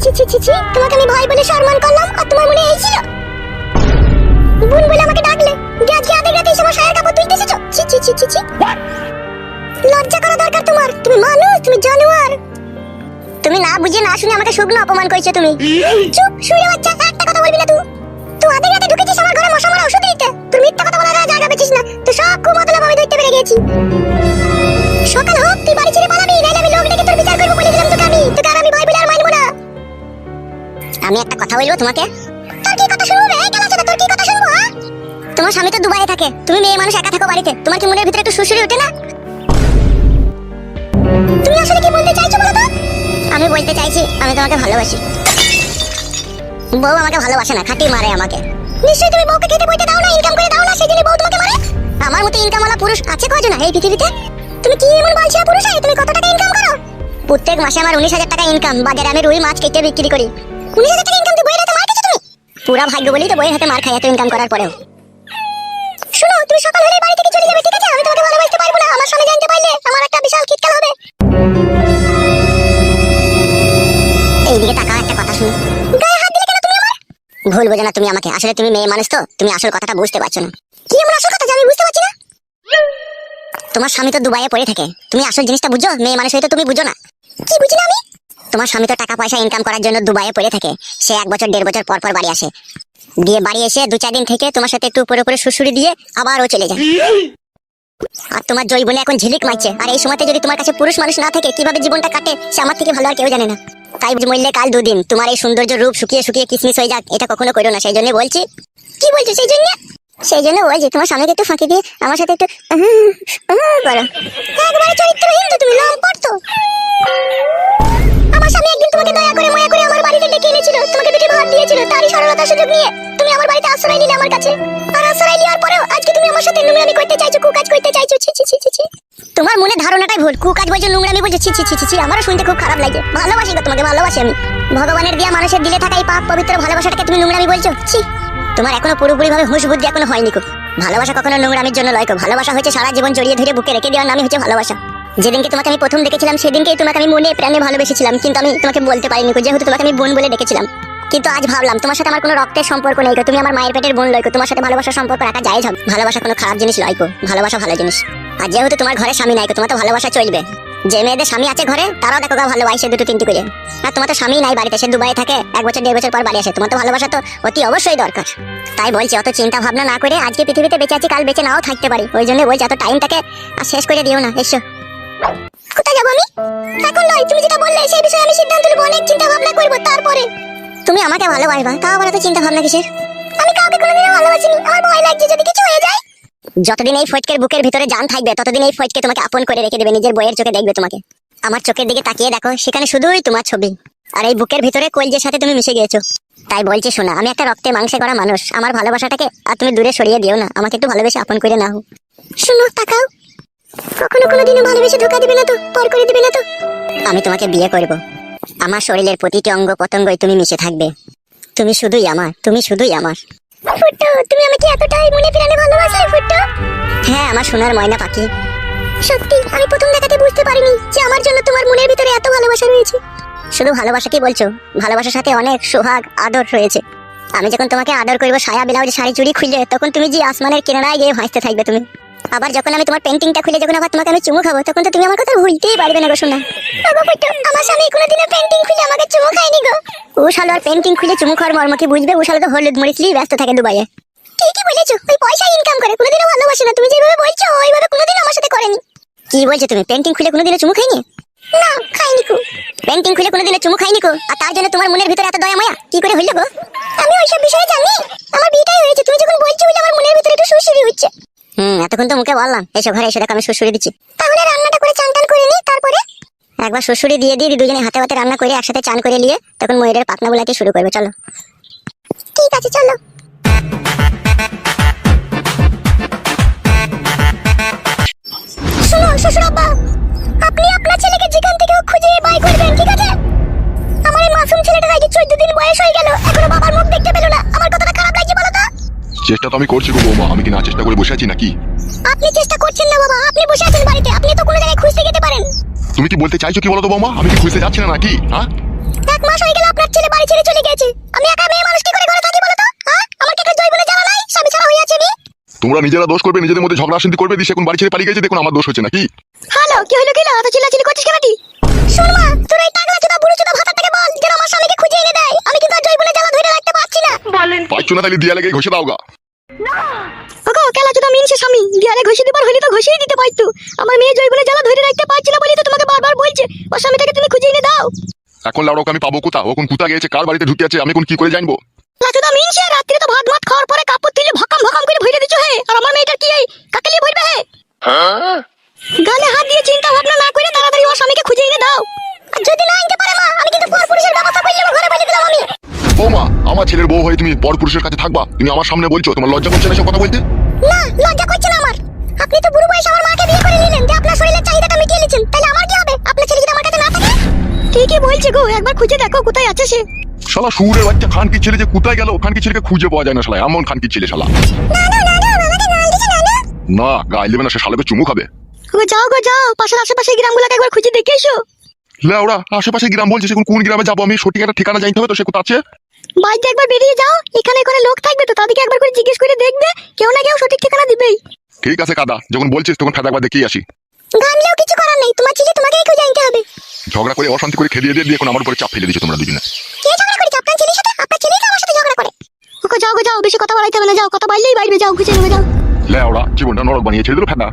ছি ছি ছি ছি, তোমাকে আমি ভাই বলে সম্মান করলাম আর তোমার মনে এই ছিল বোন বলে আমাকে ডাকলে? আজকে আধে রাতে এসে আমার শায়ের কাপড় তুলতে এসেছো? ছি ছি ছি ছি ছি, লজ্জা করা দরকার তোমার। তুমি মানুষ, তুমি জানোয়ার। তুমি না বুঝে না শুনে আমাকে শুকনো অপমান করেছো তুমি। চুপ, শুয়ে বাচ্চা, একটা কথা বলবি না তুই। তুই আধে রাতে ঢুকেছিস আমার ঘরে মশা মারা ওষুধ দিতে। তুই মিথ্যা কথা বলার জায়গা পেছিস না। তুই সব কুমতলব আমি ধরতে পেরে গেছি। সকাল হোক তুই বাড়ি ছেড়ে পালাবি, নাইলে আমি লোক ডেকে তোর বিচার করবো বলে দিলাম তোকে। তোকে আর আমি ভাই বলে আর মানবো না। আমি একটা কথা বলবো তোমাকে। তোর কি কথা শুনবো রে? কেন আছে তোর কি কথা শুনবো? তোমার স্বামী তো দুবাইয়ে থাকে, তুমি মেয়ে মানুষ একা থাকো বাড়িতে, তোমার কি মনের ভিতরে একটু সুসুরি ওঠে না? তুমি আসলে কি বলতে চাইছো বলো তো? আমি বলতে চাইছি আমি তোমাকে ভালোবাসি। বউ আমাকে ভালোবাসে না, খাটি মারে আমাকে। নিশ্চয়ই তুমি বউকে খেতে বইতে দাও না, ইনকাম করে দাও না, সেজন্য বউ তোমাকে মারে। আমার মতো ইনকামওয়ালা পুরুষ আছে কয়জন এই পৃথিবীতে? তুমি কি এমন বালছিয়া পুরুষ? তুমি কত টাকা ইনকাম করো? প্রত্যেক মাসে আমার 19,000 টাকা ইনকাম। বাজারে আমি রুই মাছ কেটে বিক্রি করি। 19,000 টাকা ইনকাম, তুই বইয়ের হাতে মার খেয়েছো তুমি? পুরা ভাগ্য বলি তো বইয়ের হাতে মার খাই এত ইনকাম করার পরেও। শোনো, তুমি সকাল হলে বাড়ি থেকে চলে যাবে, ঠিক আছে? আমি তোমাকে ভালোবাসতে পারবো না। আমার স্বামী জানতে পারলে আমার একটা বিশাল কিটকাল হবে। এইদিকে টাকা, একটা কথা শুনো। গায়ে হাত দিলে কেন তুমি আমার? ভুল বোঝো না তুমি আমাকে। আসলে তুমি মেয়ে মানুষ তো, তুমি আসল কথাটা বুঝতে পারছো না। কি এমন আসল কথা যে আমি বুঝতে পারছি না? তোমার স্বামী তো দুবাইয়ে পড়ে থাকে, তুমি আসল জিনিসটা বুঝো? মেয়ে মানুষ হয়তো তুমি বুঝো না। কি বুঝি না আমি? তোমার স্বামী তো টাকা পয়সা ইনকাম করার জন্য দুবাইয়ে পড়ে থাকে। সে 1 বছর 1.5 বছর পর পর বাড়ি আসে। দিয়ে বাড়ি এসে 2-4 দিন থেকে তোমার সাথে একটু উপরে উপরে সুসুরি দিয়ে আবার ও চলে যায়। আর তোমার জয় বলে এখন ঝিলিক মারছে। আর এই সময়তে যদি তোমার কাছে পুরুষ মানুষ না থাকে, কিভাবে জীবনটা কাটে সে আমার থেকে ভালো আর কেউ জানে না। তাই মরলে কাল 2 দিন তোমার এই সৌন্দর্য রূপ শুকিয়ে শুকিয়ে কিসমিস হয়ে যাক, এটা কখনো করো না। সেই জন্য বলছি। কি বলছো? সেই জন্য ওই যে তোমার স্বামীকে একটু ফাঁকি দিয়ে আমার সাথে একটু করো। একবারে চরিত্রহীন তো তুমি, লম্পট তো। আমার স্বামী একদিন তোমাকে দয়া করে মায়া করে আমার বাড়িতে ডেকে এনেছিল, তোমাকে 2টি ভাত দিয়েছিল। তারই সরলতার সুযোগ নিয়ে তুমি আমার বাড়িতে আশ্রয় নিলে আমার কাছে। আর আশ্রয় নেওয়ার পরেও আজকে তুমি আমার সাথে নোংরামি করতে চাইছো, কুকাজ করতে চাইছো। ছি ছি ছি ছি ছি, তোমার মনে ধারণাটাই ভুল। কুকাজ বলছো, নোংরামি বলছো। ছি ছি ছি ছি ছি, আমারও শুনতে খুব খারাপ লাগে। ভালোবাসি গো তোমাকে, ভালোবাসি আমি। ভগবানের দেয়া মানুষের দিলে থাকা এই পাক পবিত্র ভালোবাসাটাকে তুমি নোংরামি বলছো? ছি, তোমার এখনো পুরোপুরি ভাবে হুঁশ বুদ্ধি এখনো হয়নি কো। ভালোবাসা কখনো নোংরামির জন্য লয় কো। ভালোবাসা হচ্ছে সারা জীবন জড়িয়ে ধরে বুকে রেখে দেওয়ার নামই হচ্ছে ভালোবাসা। যেদিনকে তোমাকে আমি প্রথম দেখেছিলাম সেদিনকেই তোমাকে আমি মনে প্রাণে ভালোবেসেছিলাম, কিন্তু আমি তোমাকে বলতে পারিনি কো, যেহেতু তোমাকে আমি বোন বলে ডেকেছিলাম। কিন্তু আজ ভাবলাম তোমার সাথে আমার কোনো রক্তের সম্পর্ক নেই কো, তুমি আমার মায়ের পেটের বোন লয় কো। তোমার সাথে ভালোবাসার সম্পর্ক রাখা জায়েজ হবে। ভালোবাসা কোনো খারাপ জিনিস লয় কো, ভালোবাসা ভালো জিনিস। আর যেহেতু তোমার ঘরে স্বামী নাই কো, তোমার তো ভালোবাসা চলবে। যে মেয়েদের স্বামী আছে ঘরে তারাও দেখো গা ভালোবাসে 2-3টি করে। আর তোমার তো স্বামী নাই বাড়িতে, সে দুবাইয়ে থাকে, 1 বছর 1.5 বছর পর বাড়ি আসে। তোমার তো ভালোবাসা তো অতি অবশ্যই দরকার। তাই বলছি অত চিন্তা ভাবনা না করে, আজকে পৃথিবীতে বেঁচে আছি, কাল বেঁচে নাও থাকতে পারি। ওই জন্য বলছি এত টাইমটাকে আর শেষ করে দিও না। এসো। কোথায় যাবো আমি? এখন নয়, তুমি যেটা বললে সেই বিষয়ে আমি সিদ্ধান্ত নেব, অনেক চিন্তা ভাবনা করবো তারপরে। তুমি আমাকে ভালোবাসবা, তাও আবার এত চিন্তা ভাবনা কিসের? আমি কাউকে কোনোদিনও ভালোবাসিনি, আমার ভয় লাগছে যদি কিছু হয়ে যায়। যতদিন এই ফটকের বুকের ভিতরে জান থাকবে ততদিন এই ফটকে তোমাকে আপন করে রেখে দেবে, নিজের বইয়ের চোখে দেখবে তোমাকে। আমার চোখের দিকে তাকিয়ে দেখো, সেখানে শুধুই তোমার ছবি। আর এই বুকের ভিতরে কলজের সাথে তুমি মিশে গিয়েছো। তাই বলছি শোনা, আমি একটা রক্তে মাংসে করা মানুষ। আমার ভালোবাসাটাকে আর তুমি দূরে সরিয়ে দিও না, আমাকে একটু ভালোবেসে আপন করে নাও। শুনো, তাকাও। কখনো কোনোদিনও ভালোবেসে ধোকা দিবে না তো, পর করে দিবে না তো? আমি তোমাকে বিয়ে করব। আমার শরীরের প্রতিটি অঙ্গ পতঙ্গই তুমি মিশে থাকবে। তুমি শুধুই আমার, তুমি শুধুই আমার। ফুট্টো, তুমি আমাকে এতটাই মনে প্রাণে ভালোবাসলে ফুট্টো? হ্যাঁ, আমার সোনার ময়না পাখি। সত্যি আমি প্রথম দেখাতে বুঝতে পারিনি যে আমার জন্য তোমার মনের ভিতরে এত ভালোবাসা রয়েছে। শুধু ভালোবাসা কি বলছো? ভালোবাসার সাথে অনেক সোহাগ আদর রয়েছে। আমি যখন তোমাকে আদর করবো সায়া ব্লাউজ শাড়ি চুড়ি খুলে, তখন তুমি যে আসমানের কিনারায় গিয়ে ভাসতে থাকবে তুমি। আবার যখন আমি তোমার পেন্টিংটা খুলে যখন আবার তোমাকে আমি চুমু খাবো, তখন তো তুমি আমার কথা ভুলতেই পারবে না গো সোনা। আমার স্বামী কোনোদিনও পেন্টিং খুলে আমাকে চুমু খায়নি গো। ও শালো আর পেন্টিং খুলে চুমু খাওয়ার মর্ম কি বুঝবে? ও শালো তো হলুদ মরিচ নিয়ে ব্যস্ত থাকে দুবাইয়ে। ঠিকই বলেছো, ওই পয়সা ইনকাম করে, কোনোদিনও ভালোবাসে না। তুমি যেভাবে বলছো ওইভাবে কোনোদিনও আমার সাথে করেনি। কি বলছো তুমি? পেন্টিং খুলে কোনোদিনও চুমু খাইনি? না, খাইনি কো। পেন্টিং খুলে কোনোদিনও চুমু খাইনি কো। আর তার জন্য তোমার মনের ভিতরে এত দয়া মায়া কি করে হইল গো? আমি ওইসব বিষয়ে জানি। আমার বিয়েটাই হয়েছে, তুমি যখন বলছো বলে আমার মনের ভিতরে একটু সুসুরি হচ্ছে। এতক্ষণ তো মুখে বললাম এসো ঘরে এসে দেখো আমি সুসুরি দিচ্ছি। তাহলে রান্নাটা করে চান টান করে নি, তারপরে একবার সুসুরি দিয়ে দিয়ে দুজনে হাতে হাতে রান্না করে একসাথে চান করে নিয়ে তখন ময়ূরের পাখনা বুলাতে শুরু করবে। চলো। ঠিক আছে, চলো। শুনো শ্বশুর আব্বা, আপনি আপনার ছেলেকে যেখান থেকে খুঁজে বাই করবেন, ঠিক আছে? আমার এই মাসুম ছেলেটার আগে 14 দিন বয়স হয়ে গেল, এখনো বাবার মুখ দেখতে পেল না। আমার কতটা খারাপ লাগছে বলো তো? চেষ্টা তো আমি করছি গো বৌমা, আমি কি না চেষ্টা করে বসে আছি নাকি? আপনি চেষ্টা করছেন না বাবা, আপনি বসে আছেন বাড়িতে, আপনি তো কোনো জায়গায় খুঁজতে যেতে পারেন। তুমি কি বলতে চাইছো কি বলো তো বৌমা? আমি কি খুঁজতে যাচ্ছি না নাকি? হ্যাঁ, 1 মাস হয়ে গেল আপনার ছেলে বাড়ি ছেড়ে চলে গেছে। আমি একা মেয়ে মানুষ কি করে ঘরে থাকি বলো তো? হ্যাঁ, আমার কি একটা জৈবনে জ্বালা নাই? স্বামী ছাড়া হয়ে আছে আমি। তোমরা নিজেরা দোষ করবে, নিজেদের মধ্যে ঝগড়া শান্তি করবে, দিস এখন বাড়ি ছেড়ে পালিয়ে গেছে, দেখুন আমার দোষ হচ্ছে নাকি? হ্যালো, কি হলো কিলা? এত চিল্লাচিল্লি করছিস কেন? শোন মা, তোর এই টাকলা চোদা বুড়ো চোদা ভাতাটাকে বল যেন আমার স্বামীকে খুঁজে এনে দেয়। আমি কিন্তু আর জৈবনে জ্বালা ধরে রাখতে পারছি না। পাইছো না তাহলে দিয়া লেগে ঘষে দাও গা। ওগো কেলা চোদা মিনসে স্বামী, গিয়ারে ঘষে দিবার হইলে তো ঘষেই দিতে পারতো। আমার মেয়ে জৈবনে জ্বালা ধরে রাখতে পারছি না বলেই তো তোমাকে বারবার বলছে ওর স্বামীটাকে তুমি খুঁজে এনে দাও। এখন লাউড়াকে আমি পাবো কোথা? ওখন কোথা গেছে, কার বাড়িতে ঢুকে আছে, আমি কোন কি করে জানবো? লাচুদা মিনসে রাত্রে তো ভাত খাওয়ার পরে কাপড় তুলে ভকাম ভকাম করে ভইরে দিছো হে। আর আমার মেয়েটার কি এই কাকে লিয়ে ভরবে হে? গালে হাত দিয়ে চিন্তা ভাবনা না করে তাড়াতাড়ি ওর স্বামীকে খুঁজে এনে দাও। আর যদি না আনতে পারে মা, আমি কিন্তু পরপুরুষের ব্যবস্থা করলে ঘরে বলে দিলাম আমি। বৌমা, আমার ছেলের বউ হয়ে তুমি পর পুরুষের কাছে থাকবা? তুমি আমার সামনে বলছো, তোমার লজ্জা করছে না এসব কথা বলতে? না, লজ্জা করছে না আমার। আপনি তো বুড়ো বয়সে আমার মাকে বিয়ে করে নিলেন, যে আপনার শরীরের চাহিদাটা মিটিয়ে নিয়েছেন, তাহলে আমার কি হবে? আপনার ছেলে যদি আমার কাছে না থাকে? ঠিকই বলছে গো, একবার খুঁজে দেখো কোথায় আছে সে। শালা সুরের বাচ্চা খানকির ছেলে যে কোথায় গেল? খানকির ছেলেকে খুঁজে পাওয়া যায় না শালা, এমন খানকির ছেলে শালা। না, গায়ে দেবে না, সে শালাকে চুমু খাবে। যাও গো যাও, পাশের আশেপাশে গ্রামগুলোকে একবার খুঁজে দেখে এসো। লেওড়া, আশেপাশে গ্রাম বলছে, সে কোন গ্রামে যাবো আমি? সঠিক একটা ঠিকানা জানতে হবে তো, সে কোথা আছে? বাইরে একবার বেরিয়ে যাও, এখানে করে লোক থাকবে তো, তাদেরকে একবার করে জিজ্ঞেস করে দেখবে, কেউ না কেউ সঠিক ঠিকানা দিবেই। ঠিক আছে কাদা, যখন বলছিস তখন ফাঁদা একবার দেখিয়ে আসি। গামলেও কিছু করার নেই, তোমার ছেলে তোমাকেই খুঁজে আনতে হবে। ঝগড়া করে অশান্তি করে খেলিয়ে দিয়ে এখন আমার উপরে চাপ ফেলে দিচ্ছ তোমরা দুজনে। কে ঝগড়া করেছে আপনার ছেলের সাথে? আপনার ছেলেই তো আমার সাথে ঝগড়া করে। ওকে যাও গো যাও, বেশি কথা বাড়াইতে হবে না, যাও, কথা বাড়লেই বাইরে যাও, খুঁজে নেবে যাও। লেওড়া, জীবনটা নরক বানিয়ে ছেড়ে দিল ফাঁদা।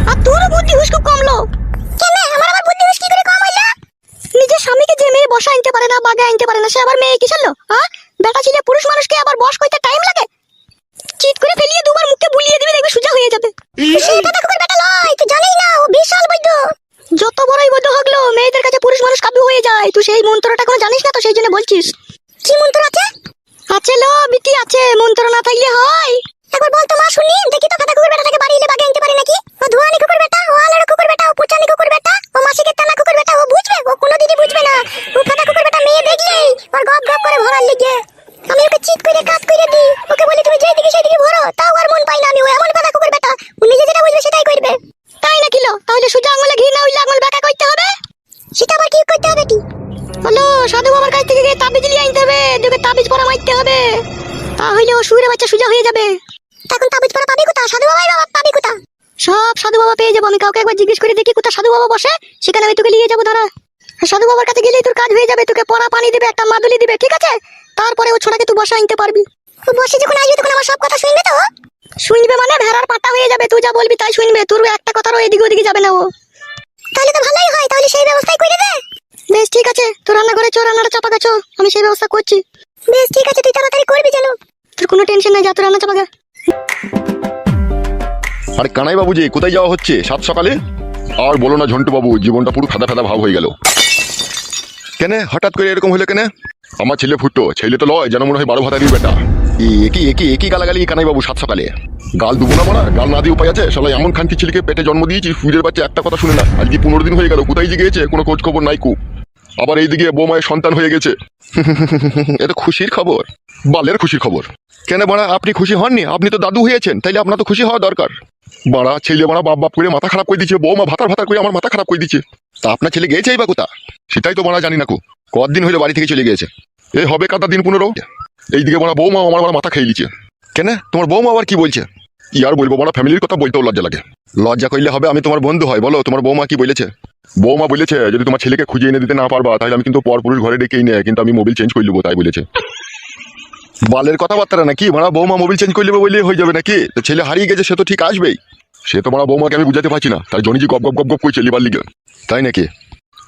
আর তোর বুদ্ধি হুশ খুব কমলো কেন? আমার বুদ্ধি হুশ কি করে কম হইলো? নিজের স্বামীকে যে মেয়ে বসা আনতে পারে না, বাগে আনতে পারে না, সে আবার মেয়ে কি চললো? হ্যাঁ, বেটা ছেলে পুরুষ মানুষকে আবার বস করতে টাইম লাগে? চিট করে ফেলিয়ে দুবার মুখে বুলিয়ে দিবে, দেখবে সোজা হয়ে যাবে। সেটা তো কুকুর বেটা লয়, তুই জানিস না ও বিশাল বৈদ্য। যত বড়ই বৈদ্য হগলো, মেয়েদের কাছে পুরুষ মানুষ কাবু হয়ে যায়। তুই সেই মন্ত্রটা কোনো জানিস না তো, সেই জন্য বলছিস। কি মন্ত্র আছে? আছে লো বিটি আছে, মন্ত্র না থাকলে হয়? একবার বল তো মা শুনি, দেখি তো ফাটা কুকুর বেটাটাকে বাড়ি এলে বাগে আনতে পারে নাকি? ও ধোয়ানি কুকুর বেটা, ও আলাড় কুকুর বেটা, ও পুচানি কুকুর বেটা, ও মাসিকে টানা কুকুর বেটা, ও বুঝবে? ও কোনোদিনই বুঝবে না। ও ফাটা কুকুর বেটা মেয়ে দেখলেই ওর গপ গপ করে ভরার লেগে। আমি ওকে চিট করে কাজ করে দিই, ওকে বলি তুমি যেই দিকে সেই দিকে ভরো, তাও আর মন পাই না আমি। ও এমন ফাটা কুকুর বেটা, ও নিজে যেটা বুঝবে সেটাই করবে। তাই নাকি লো? তাহলে সোজা আঙুলে ঘি না হইলে আঙুল বাঁকা করতে হবে। সেটা আবার কি করতে হবে? কি হলো? সাধু বাবার কাছ থেকে গিয়ে তাবিজ নিয়ে আনতে হবে, দেখবে তাবিজ পরা মারতে হবে, তাহলে ও সুরে বাচ্চা সোজা হয়ে যাবে। এখন তাবিজ পরা পাবি কোথা? সাধু বাবাই বাবা পাবি কোথা? সব সাধু বাবা পেয়ে যাবো। আমি কাউকে একবার জিজ্ঞেস করে দেখি কোথা সাধু বাবা বসে, সেখানে আমি তোকে নিয়ে যাবো। দাঁড়া, সাধু বাবার কাছে গেলেই তোর কাজ হয়ে যাবে। তোকে পরা পানি দিবে, একটা মাদুলি দিবে, ঠিক আছে? তারপরে ও ছোড়াকে তুই বসে আনতে পারবি। ও বসে যখন আসবে তখন আমার সব কথা শুনবে তো? শুনবে মানে ভেড়ার পাটা হয়ে যাবে, তুই যা বলবি তাই শুনবে। তোর একটা কথারও এদিকে ওদিকে যাবে না ও। তাহলে তো ভালোই হয়, তাহলে সেই ব্যবস্থাই করে দে। বেশ ঠিক আছে, তোর রান্না করে চো, রান্নাটা চাপা গেছো, আমি সেই ব্যবস্থা করছি। বেশ ঠিক আছে, তুই তাড়াতাড়ি করবি যেন। তোর কোনো টেনশন নাই, যা তোর রান্না চাপা গা। আরে কানাই বাবু যে কোথায় যাওয়া হচ্ছে সাত সকালে? আর বলো না ঝন্টু বাবু, জীবনটা পুরো ফাদা ফাদা ভাব হয়ে গেল। কেন হঠাৎ করে এরকম হলো কেন? আমার ছেলে ফুটো, ছেলে তো লয়, যেন মনে হয় 12 ভাতারির বেটা। একই গালাগালি কানাই বাবু সাত সকালে। গাল দুবো না মারা, গাল না দিয়ে উপায় আছে? শালা এমন খানকি ছেলেকে পেটে জন্ম দিয়েছি, সুজের বাচ্চা একটা কথা শুনে না। আজকে 15 দিন হয়ে গেল, কোথায় যে গিয়েছে কোনো খোঁজ খবর নাই কু। আবার এইদিকে বৌমায়ের সন্তান হয়ে গেছে। এটা খুশির খবর, বালের খুশির খবর। কেন বাড়া, আপনি খুশি হননি? আপনি তো দাদু হয়েছেন, তাইলে আপনার তো খুশি হওয়া দরকার। বাড়া ছেলে বাড়া বাপ বাপ করে মাথা খারাপ করে দিচ্ছে, বৌমা ভাতার ভাতার করে আমার মাথা খারাপ করে দিচ্ছে। তা আপনার ছেলে গেছেই বা কোথা? সেটাই তো বাড়া জানি না কো। কতদিন হইলো বাড়ি থেকে চলে গিয়েছে? এই হবে কাটা দিন 15। এইদিকে বাড়া বৌমা আমার মাথা খেয়ে দিচ্ছে। কেন তোমার বৌমা আবার কি বলছে? ইয়ার বলবো বাড়া, ফ্যামিলির কথা বলতেও লজ্জা লাগে। লজ্জা করলে হবে? আমি তোমার বন্ধু হয়, বলো তোমার বৌমা কি বলেছে? বৌমা বলেছে যদি তোমার ছেলেকে খুঁজে এনে দিতে না পারবা তাহলে আমি কিন্তু পরপুরুষ ঘরে ডেকেই নেই, কিন্তু আমি মোবিল চেঞ্জ করে নেবো, তাই বলেছে। বালের কথাবার্তা নাকি মারা? বৌমা মোবিল চেঞ্জ করে নেবে বললে হয়ে যাবে নাকি? তো ছেলে হারিয়ে গেছে, সে তো ঠিক আসবেই। সে তো মারা বৌমাকে আমি বুঝাতে পারছি না, তাই জনি জি গপ গপ গপ গপ করছে লিবার লিগে। তাই নাকি?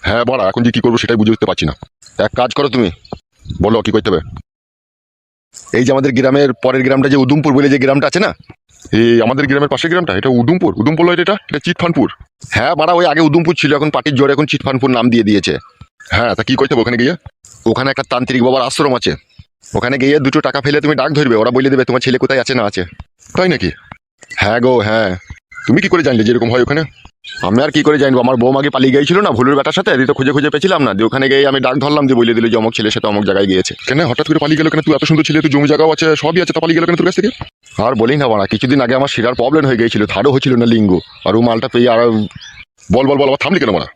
হ্যাঁ বাড়া, এখন যে কি করবো সেটাই বুঝে উঠতে পারছি না। এক কাজ করো তুমি, বলো কি করতে হবে। এই যে আমাদের গ্রামের পরের গ্রামটা যে উদুমপুর বলে যে গ্রামটা আছে না, এই আমাদের গ্রামের পাশের গ্রামটা, এটা উদুমপুর লয়, এটা চিটফানপুর। হ্যাঁ বাড়া, ওই আগে উদুমপুর ছিল, এখন পার্টির জোরে এখন চিটফানপুর নাম দিয়ে দিয়েছে। হ্যাঁ তা কি করতে হবে ওখানে গিয়ে? ওখানে একটা তান্ত্রিক বাবার আশ্রম আছে, ওখানে গিয়ে 2 টাকা ফেলে তুমি ডাক ধরবে, ওরা বলে দেবে তোমার ছেলে কোথায় আছে না আছে। তাই নাকি? হ্যাঁ গো হ্যাঁ। তুমি কি করে জানলে যেরকম হয় ওখানে? আমি আর কি করে জানবো, আমার বউ আগে পালিয়ে গিয়েছিল না ভুলুর বেটার সাথে, তো খুঁজে পেছিলাম না, দিয়ে ওখানে গিয়ে আমি ডাক ধরলাম, দিয়ে বলে দিল যে অমুক ছেলের সাথে অমুক জায়গায় গিয়েছে। কেন হঠাৎ করে পালিয়ে গেল কেন? তুই এত সুন্দর ছেলে, তুই জমি জায়গাও আছে সবই আছে, তা পালিয়ে গেল কেন তোর কাছ থেকে? আর বলি না বাড়া, কিছুদিন আগে আমার শিরার প্রবলেম হয়ে গিয়েছিল, থারও হয়েছিল না লিঙ্গ, আর ও মালটা পেয়ে আর বল বল বল, আবার থামলি কেন মারা?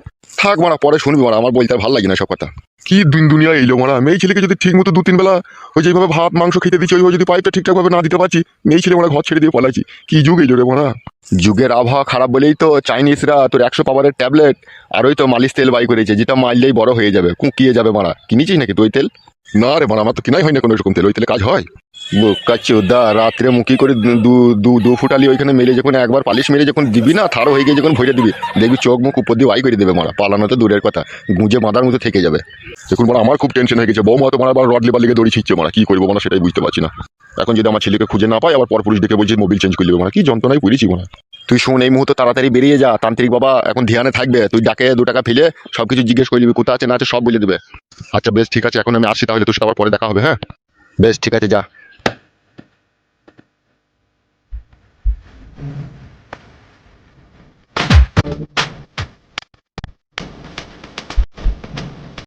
থাক মারা, পরে শুনবি মারা, আমার বলতে আর ভালো লাগে না সব কথা। কি দিন দুনিয়া এইলো মারা, মেয়ে ছেলেকে যদি ঠিক মতো 2-3 বেলা ওই যেভাবে ভাত মাংস খেতে দিচ্ছি, ওইভাবে যদি পাইপটা ঠিকঠাক ভাবে না দিতে পারছি, মেয়ে ছেলে মারা ঘর ছেড়ে দিয়ে পলাইছি। কি যুগ এইলো রে মারা। যুগের আবহাওয়া খারাপ বলেই তো চাইনিজরা তোর 100 পাওয়ারের ট্যাবলেট আর ওই তো মালিশ তেল বাই করেছে, যেটা মারলেই বড় হয়ে যাবে, কুঁকিয়ে যাবে মারা। কিনেছিস নাকি তুই তেল? না রে মারা, আমার তো কিনাই হয় না কোনো রকম তেল, ওই তেলে কাজ হয়? বোকাচোদা, রাত্রে মুখি করে দু ফুটালি ওইখানে মেলে যখন একবার পালিশ মেরে যখন দিবি না, থারো হয়ে গিয়ে যখন ভরে দিবি, দেখবি চোখ মুখ উপর দিয়ে ওয়াই করে দেবে মারা। পালানো তো দূরের কথা, গুঁজে মাদার মতো থেকে যাবে। দেখুন মারা, আমার খুব টেনশন হয়ে গেছে, বৌমা তো মারা আবার রড লেবার লিগে দড়ি ছিঁচ্ছে মারা। কি করবো মারা সেটাই বুঝতে পারছি না। এখন যদি আমার ছেলেকে খুঁজে না পাই, আবার পর পুলিশ ডেকে বলছি মোবিল চেঞ্জ করে দেবে মারা। কি যন্ত্রণায় পড়েছি মারা। তুই শোন, এই মুহূর্তে তাড়াতাড়ি বেরিয়ে যা, তান্ত্রিক বাবা এখন ধ্যানে থাকবে। তুই ডাকে 2 টাকা ফেলে সবকিছু জিজ্ঞেস করে নিবি, কোথা আছে না আছে সব বলে দেবে। আচ্ছা বেশ ঠিক আছে, এখন আমি আসছি তাহলে, তোর সাথে আবার পরে দেখা হবে। হ্যাঁ বেশ ঠিক আছে, যা।